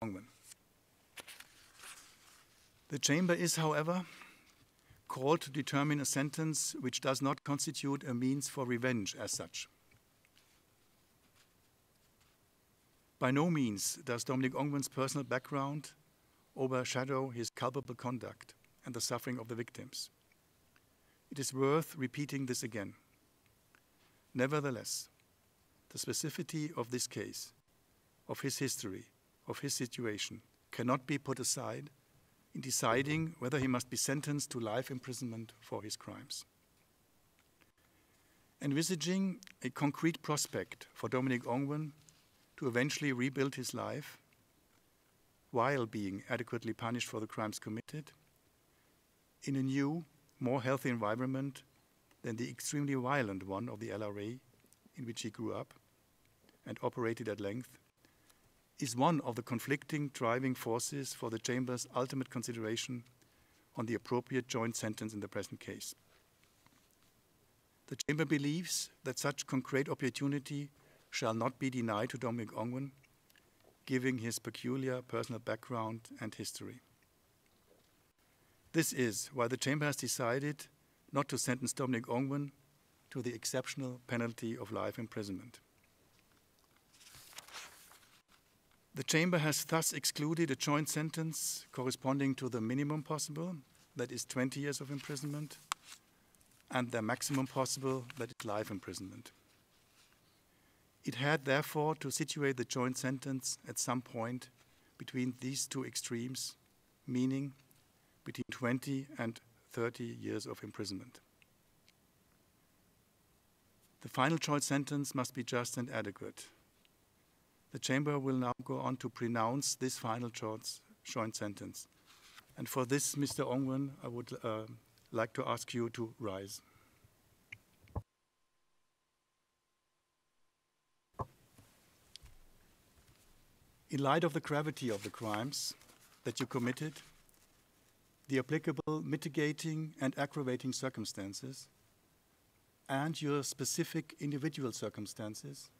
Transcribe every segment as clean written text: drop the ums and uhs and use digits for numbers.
ONGWEN. The Chamber is, however, called to determine a sentence which does not constitute a means for revenge as such. By no means does Dominic ONGWEN's personal background overshadow his culpable conduct and the suffering of the victims. It is worth repeating this again. Nevertheless, the specificity of this case, of his history, of his situation, cannot be put aside in deciding whether he must be sentenced to life imprisonment for his crimes. Envisaging a concrete prospect for Dominic ONGWEN to eventually rebuild his life while being adequately punished for the crimes committed in a new, more healthy environment than the extremely violent one of the LRA in which he grew up and operated at length, is one of the conflicting driving forces for the Chamber's ultimate consideration on the appropriate joint sentence in the present case. The Chamber believes that such concrete opportunity shall not be denied to Dominic ONGWEN, given his peculiar personal background and history. This is why the Chamber has decided not to sentence Dominic ONGWEN to the exceptional penalty of life imprisonment. The Chamber has thus excluded a joint sentence corresponding to the minimum possible, that is 20 years of imprisonment, and the maximum possible, that is life imprisonment. It had therefore to situate the joint sentence at some point between these two extremes, meaning between 20 and 30 years of imprisonment. The final joint sentence must be just and adequate. The Chamber will now go on to pronounce this final joint sentence. And for this, Mr. ONGWEN, I would like to ask you to rise. In light of the gravity of the crimes that you committed, the applicable mitigating and aggravating circumstances, and your specific individual circumstances,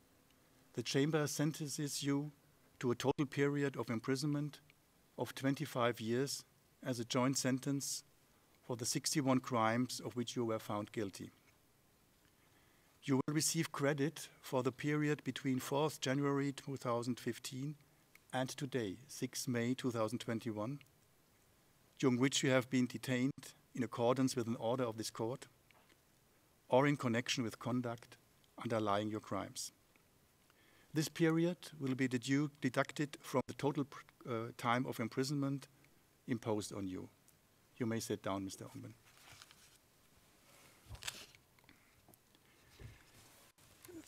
the Chamber sentences you to a total period of imprisonment of 25 years as a joint sentence for the 61 crimes of which you were found guilty. You will receive credit for the period between 4th January 2015 and today, 6 May 2021, during which you have been detained in accordance with an order of this court or in connection with conduct underlying your crimes. This period will be deducted from the total time of imprisonment imposed on you. You may sit down, Mr. ONGWEN.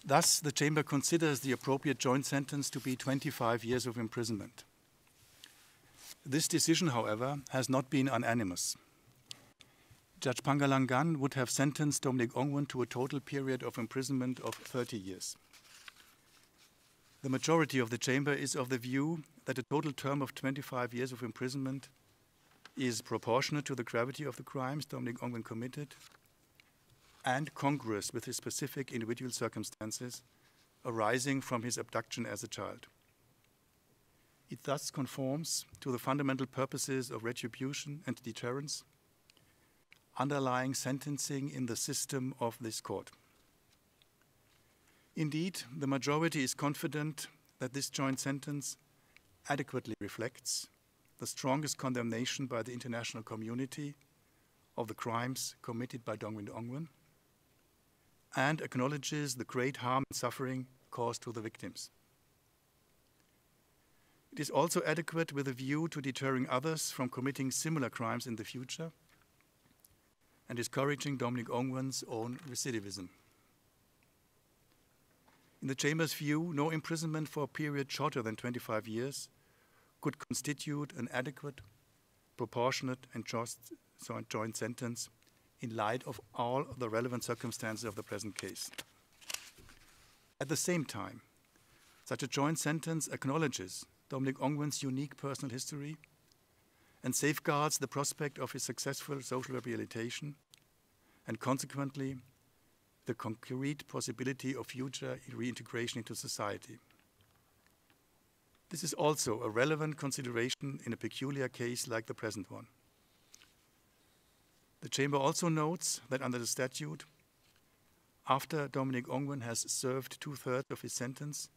Thus, the Chamber considers the appropriate joint sentence to be 25 years of imprisonment. This decision, however, has not been unanimous. Judge Pangalangan would have sentenced Dominic ONGWEN to a total period of imprisonment of 30 years. The majority of the Chamber is of the view that a total term of 25 years of imprisonment is proportionate to the gravity of the crimes Dominic ONGWEN committed and congruous with his specific individual circumstances arising from his abduction as a child. It thus conforms to the fundamental purposes of retribution and deterrence underlying sentencing in the system of this court. Indeed, the majority is confident that this joint sentence adequately reflects the strongest condemnation by the international community of the crimes committed by Dominic ONGWEN and acknowledges the great harm and suffering caused to the victims. It is also adequate with a view to deterring others from committing similar crimes in the future and discouraging Dominic ONGWEN's own recidivism. In the Chamber's view, no imprisonment for a period shorter than 25 years could constitute an adequate, proportionate, and just joint sentence in light of all the relevant circumstances of the present case. At the same time, such a joint sentence acknowledges Dominic ONGWEN's unique personal history and safeguards the prospect of his successful social rehabilitation and consequently the concrete possibility of future reintegration into society. This is also a relevant consideration in a peculiar case like the present one. The Chamber also notes that under the statute, after Dominic Ongwen has served 2/3 of his sentence,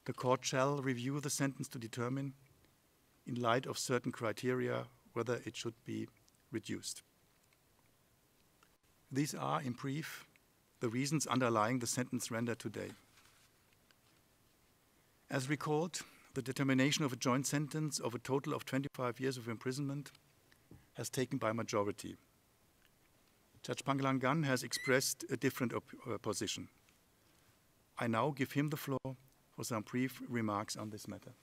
the court shall review the sentence to determine, in light of certain criteria, whether it should be reduced. These are, in brief, the reasons underlying the sentence rendered today. As recalled, the determination of a joint sentence of a total of 25 years of imprisonment has taken by majority. Judge Pangalangan has expressed a different position. I now give him the floor for some brief remarks on this matter.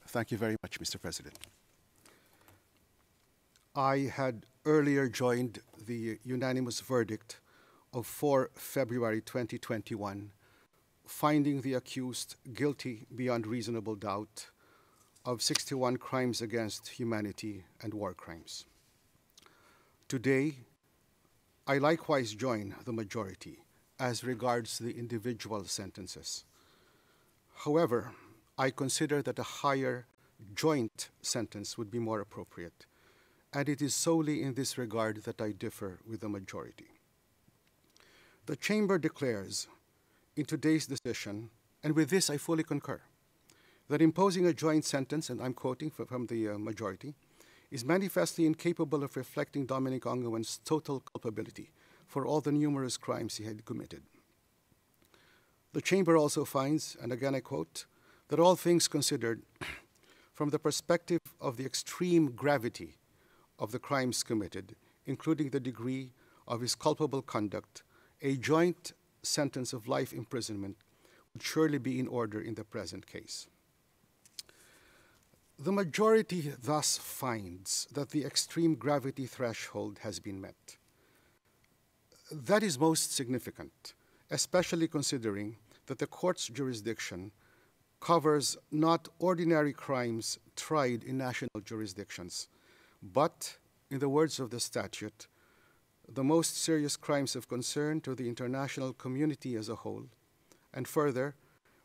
Thank you very much, Mr. President. I had earlier joined the unanimous verdict of 4 February 2021, finding the accused guilty beyond reasonable doubt of 61 crimes against humanity and war crimes. Today, I likewise join the majority as regards the individual sentences. However, I consider that a higher joint sentence would be more appropriate, and it is solely in this regard that I differ with the majority. The Chamber declares in today's decision, and with this I fully concur, that imposing a joint sentence, and I'm quoting from the majority, is manifestly incapable of reflecting Dominic Ongwen's total culpability for all the numerous crimes he had committed. The Chamber also finds, and again I quote, that all things considered, from the perspective of the extreme gravity of the crimes committed, including the degree of his culpable conduct, a joint sentence of life imprisonment would surely be in order in the present case. The majority thus finds that the extreme gravity threshold has been met. That is most significant, especially considering that the court's jurisdiction covers not ordinary crimes tried in national jurisdictions, but, in the words of the statute, the most serious crimes of concern to the international community as a whole, and further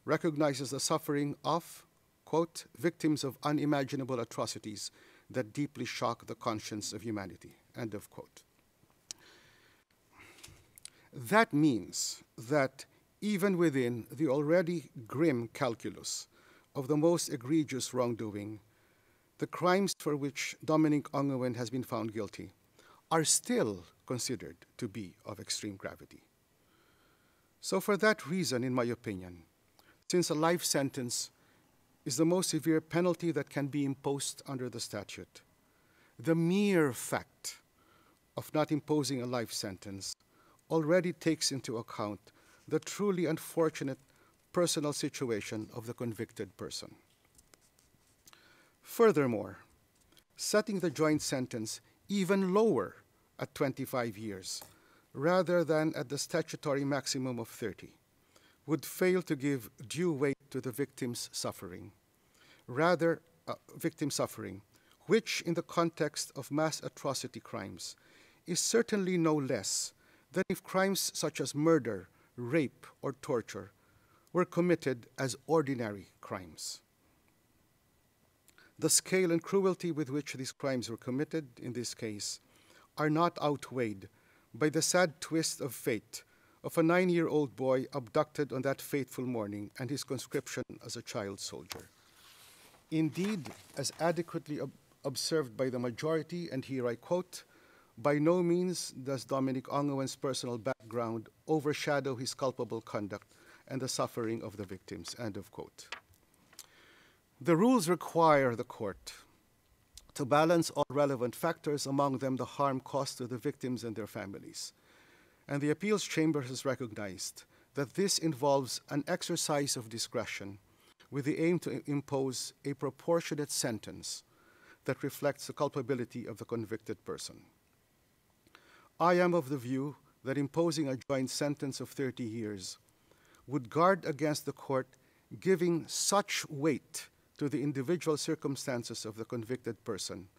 recognizes the suffering of, quote, victims of unimaginable atrocities that deeply shock the conscience of humanity, end of quote. That means that even within the already grim calculus of the most egregious wrongdoing, the crimes for which Dominic Ongwen has been found guilty are still considered to be of extreme gravity. So for that reason, in my opinion, since a life sentence is the most severe penalty that can be imposed under the statute, the mere fact of not imposing a life sentence already takes into account the truly unfortunate personal situation of the convicted person. Furthermore, setting the joint sentence even lower at 25 years rather than at the statutory maximum of 30 would fail to give due weight to the victim's suffering. Rather, victim suffering, which in the context of mass atrocity crimes is certainly no less than if crimes such as murder, rape, or torture were committed as ordinary crimes. The scale and cruelty with which these crimes were committed in this case are not outweighed by the sad twist of fate of a 9-year-old boy abducted on that fateful morning and his conscription as a child soldier. Indeed, as adequately observed by the majority, and here I quote, by no means does Dominic Ongwen's personal background overshadow his culpable conduct and the suffering of the victims, end of quote. The rules require the court to balance all relevant factors, among them the harm caused to the victims and their families. And the appeals chamber has recognized that this involves an exercise of discretion with the aim to impose a proportionate sentence that reflects the culpability of the convicted person. I am of the view that imposing a joint sentence of 30 years would guard against the court giving such weight to the individual circumstances of the convicted person